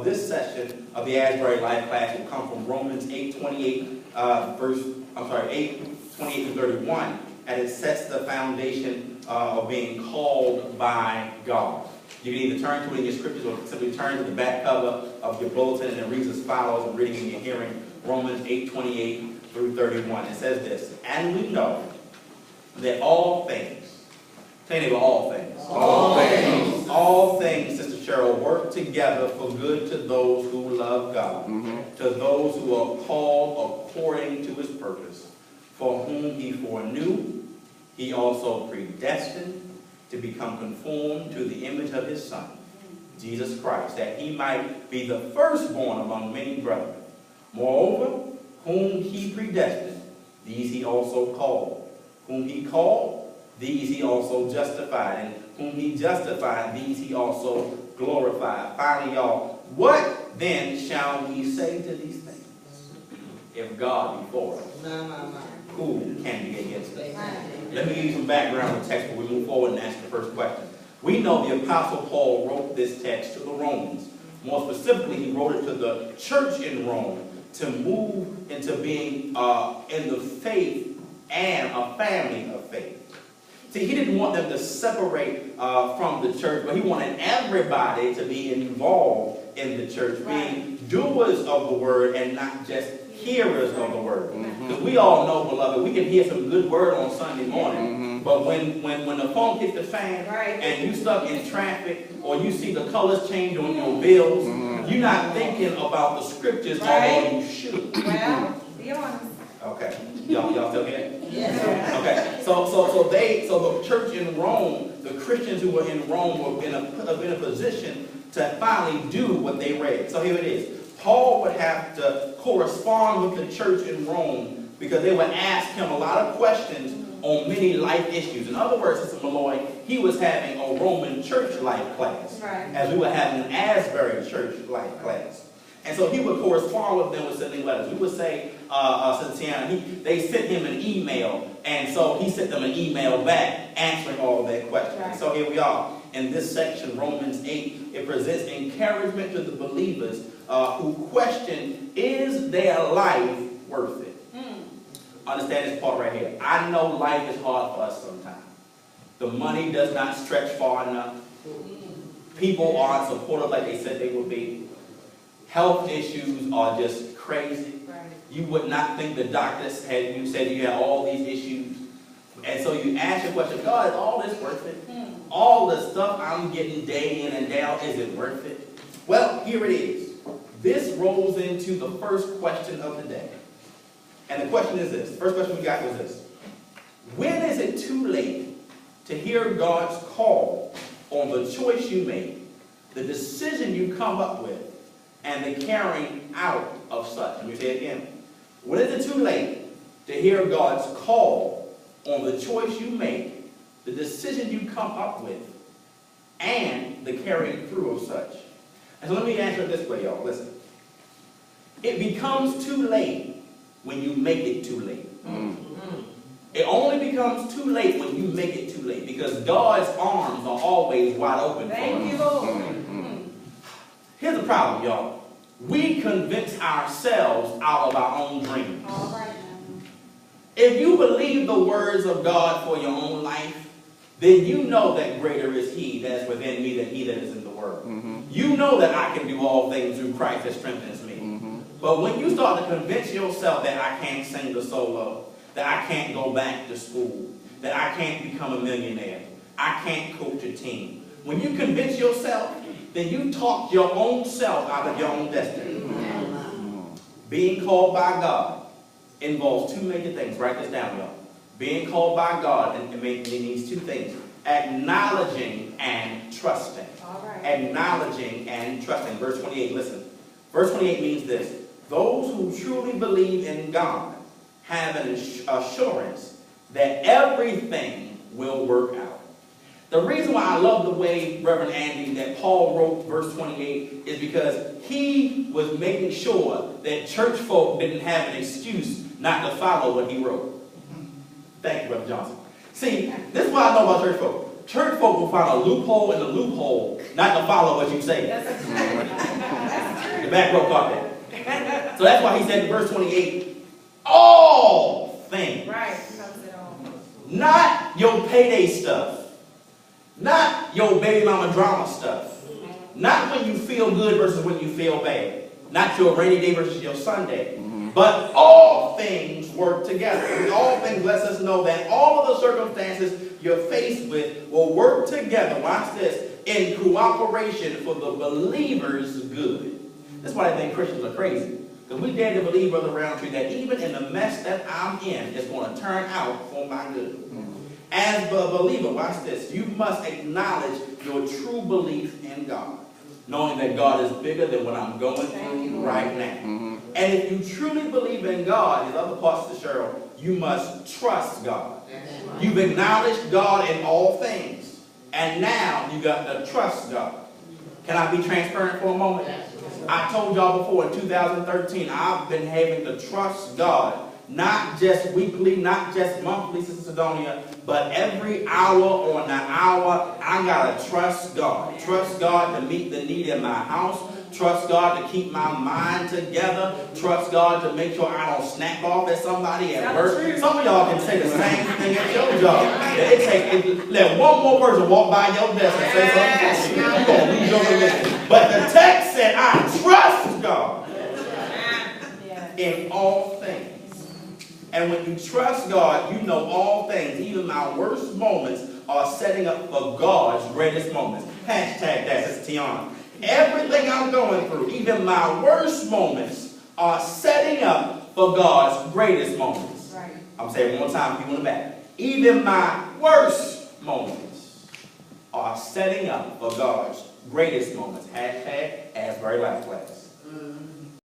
this session of the Asbury Life class will come from Romans 8:28, 8:28 to 31, and it sets the foundation of being called by God. You can either turn to it in your scriptures or simply turn to the back cover of your bulletin, and it reads as follows. I'm reading in your hearing, Romans 8:28 through 31. It says this: and we know that all things, say neighbor, all things. All things. All things, Sister Cheryl, work together for good to those who love God, to those who are called according to his purpose, for whom he foreknew, he also predestined to become conformed to the image of his Son, Jesus Christ, that he might be the firstborn among many brethren. Moreover, whom he predestined, these he also called. Whom he called, these he also justified. And whom he justified, these he also glorified. Finally, y'all, what then shall we say to these things? If God be for us, who can be against us? Let me give you some background on the text before we move forward and ask the first question. We know the Apostle Paul wrote this text to the Romans. More specifically, he wrote it to the church in Rome to move into being in the faith and a family of faith. See, he didn't want them to separate from the church, but he wanted everybody to be involved in the church, being doers of the word and not just hearers of the word. Because we all know, beloved, we can hear some good word on Sunday morning, but when the phone hits the fan and you stuck in traffic or you see the colors change on your bills, you're not thinking about the scriptures, although you should. Well, be honest. Okay, y'all still here? Yes. Okay, so the church in Rome, the Christians who were in Rome were in a position to finally do what they read. So here it is. Paul would have to correspond with the church in Rome because they would ask him a lot of questions on many life issues. In other words, Sister Malloy, he was having a Roman church life class, as we were having an Asbury church life class. And so he would correspond with them with sending letters. We would say, they sent him an email, and so he sent them an email back answering all of their questions. So here we are in this section, Romans 8. It presents encouragement to the believers who question, is their life worth it? Understand this part right here. I know life is hard for us sometimes. The money does not stretch far enough. People aren't supportive like they said they would be. Health issues are just crazy. You would not think the doctors said you had all these issues. And so you ask your question, God, is all this worth it? All the stuff I'm getting day in and day out, is it worth it? Well, here it is. This rolls into the first question of the day. And the question is this. The first question we got was this. When is it too late to hear God's call on the choice you make, the decision you come up with, and the carrying out of such? Let me say it again. When is it too late to hear God's call on the choice you make, the decision you come up with, and the carrying through of such? And so let me answer it this way, y'all. Listen. It becomes too late when you make it too late. It only becomes too late when you make it too late, because God's arms are always wide open for us. Thank you, Lord. Here's the problem, y'all. We convince ourselves out of our own dreams. All right now. If you believe the words of God for your own life, then you know that greater is he that is within me than he that is in the world. You know that I can do all things through Christ that strengthens me. But when you start to convince yourself that I can't sing the solo, that I can't go back to school, that I can't become a millionaire, I can't coach a team. When you convince yourself, then you talk your own self out of your own destiny. Being called by God involves two major things. Write this down, y'all. Being called by God, and it means two things. Acknowledging and trusting. All right. Acknowledging and trusting. Verse 28, listen. Verse 28 means this. Those who truly believe in God have an assurance that everything will work out. The reason why I love the way, Reverend Andy, that Paul wrote verse 28 is because he was making sure that church folk didn't have an excuse not to follow what he wrote. Thank you, Brother Johnson. See, this is what I know about church folk. Church folk will find a loophole in the loophole not to follow what you say. That's The back row caught that. So that's why he said in verse 28, all things. Right. Covers it all. Not your payday stuff. Not your baby mama drama stuff. Not when you feel good versus when you feel bad. Not your rainy day versus your Sunday. But all things work together. And all things lets us know that all of the circumstances you're faced with will work together. Watch this. In cooperation for the believer's good. That's why I think Christians are crazy. Because we dare to believe, Brother Roundtree, that even in the mess that I'm in, it's going to turn out for my good. As a believer, watch this. You must acknowledge your true belief in God. Knowing that God is bigger than what I'm going through right now. And if you truly believe in God, in other parts of the Cheryl, you must trust God. You've acknowledged God in all things. And now you got to trust God. Can I be transparent for a moment? I told y'all before in 2013, I've been having to trust God. Not just weekly, not just monthly, Sister Sidonia, but every hour on the hour, I got to trust God. Trust God to meet the need in my house. Trust God to keep my mind together. Trust God to make sure I don't snap off at somebody at work. Some of y'all can say the same thing at your job. Let one more person walk by your desk and say something to you. You're going to lose your religion. But the text said, I trust God in all things. And when you trust God, you know all things. Even my worst moments are setting up for God's greatest moments. Hashtag that, Sister Tiana. Everything I'm going through, even my worst moments, are setting up for God's greatest moments. Right. I'm saying it one more time, people in the back. Even my worst moments are setting up for God's greatest moments. Hashtag Asbury Life Class.